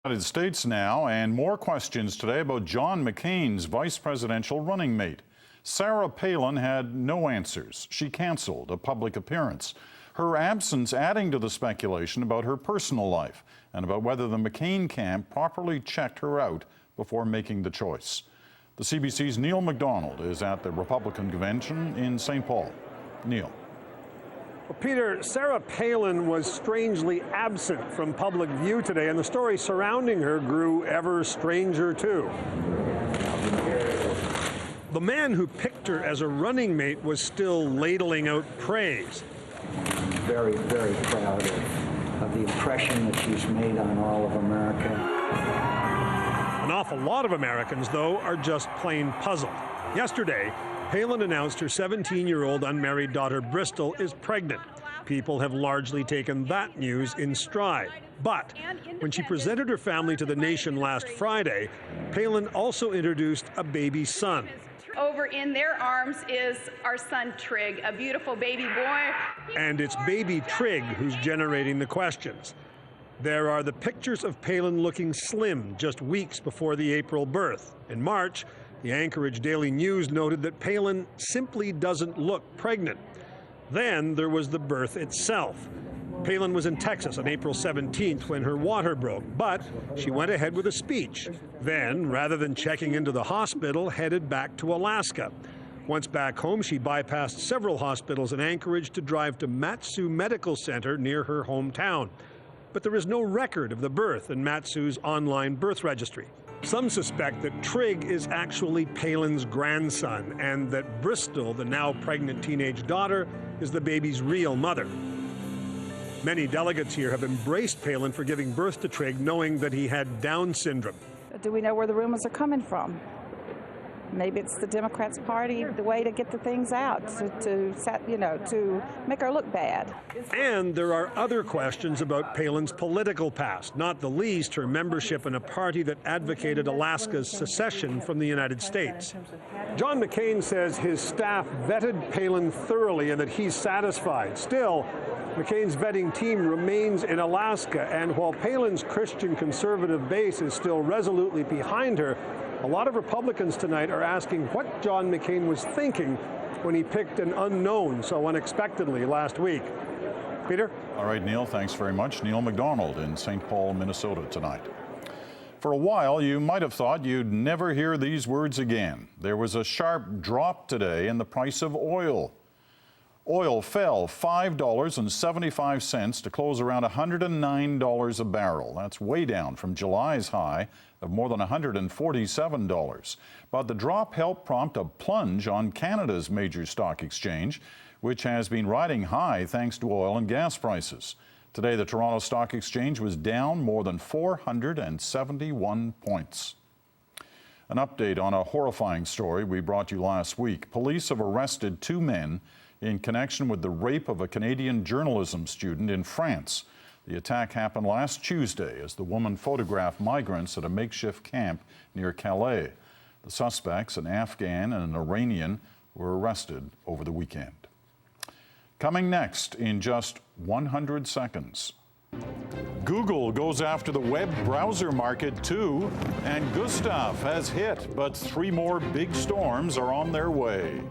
United States now, and more questions today about John McCain's vice presidential running mate. Sarah Palin had no answers. She canceled a public appearance. Her absence adding to the speculation about her personal life and about whether the McCain camp properly checked her out before making the choice. The CBC's Neil MacDonald is at the Republican convention in St. Paul. Neil. Well, Peter, Sarah Palin was strangely absent from public view today, and the story surrounding her grew ever stranger, too. The man who picked her as a running mate was still ladling out praise. Very, very proud of the impression that she's made on all of America. An awful lot of Americans, though, are just plain puzzled. Yesterday, Palin announced her 17-year-old unmarried daughter Bristol is pregnant. People have largely taken that news in stride. But when she presented her family to the nation last Friday, Palin also introduced a baby son. Over in their arms is our son Trig, a beautiful baby boy. And it's baby Trig who's generating the questions. There are the pictures of Palin looking slim just weeks before the April birth. In March, the Anchorage Daily News noted that Palin simply doesn't look pregnant. Then there was the birth itself. Palin was in Texas on April 17th when her water broke, but she went ahead with a speech. Then, rather than checking into the hospital, headed back to Alaska. Once back home, she bypassed several hospitals in Anchorage to drive to Mat-Su Medical Center near her hometown. But there is no record of the birth in Mat-Su's online birth registry. Some suspect that Trig is actually Palin's grandson and that Bristol, the now pregnant teenage daughter, is the baby's real mother. Many delegates here have embraced Palin for giving birth to Trig, knowing that he had Down syndrome. Do we know where the rumors are coming from? Maybe it's the Democrats' party, the way to get the things out, to make her look bad. And there are other questions about Palin's political past, not the least her membership in a party that advocated Alaska's secession from the United States. John McCain says his staff vetted Palin thoroughly and that he's satisfied. Still, McCain's vetting team remains in Alaska, and while Palin's Christian conservative base is still resolutely behind her, a lot of Republicans tonight are asking what John McCain was thinking when he picked an unknown so unexpectedly last week. Peter? All right, Neil, thanks very much. Neil MacDonald in St. Paul, Minnesota tonight. For a while, you might have thought you'd never hear these words again. There was a sharp drop today in the price of oil. Oil fell $5.75 to close around $109 a barrel. That's way down from July's high of more than $147. But the drop helped prompt a plunge on Canada's major stock exchange, which has been riding high thanks to oil and gas prices. Today, the Toronto Stock Exchange was down more than 471 points. An update on a horrifying story we brought you last week. Police have arrested two men in connection with the rape of a Canadian journalism student in France. The attack happened last Tuesday as the woman photographed migrants at a makeshift camp near Calais. The suspects, an Afghan and an Iranian, were arrested over the weekend. Coming next in just 100 seconds. Google goes after the web browser market too, and Gustav has hit, but three more big storms are on their way.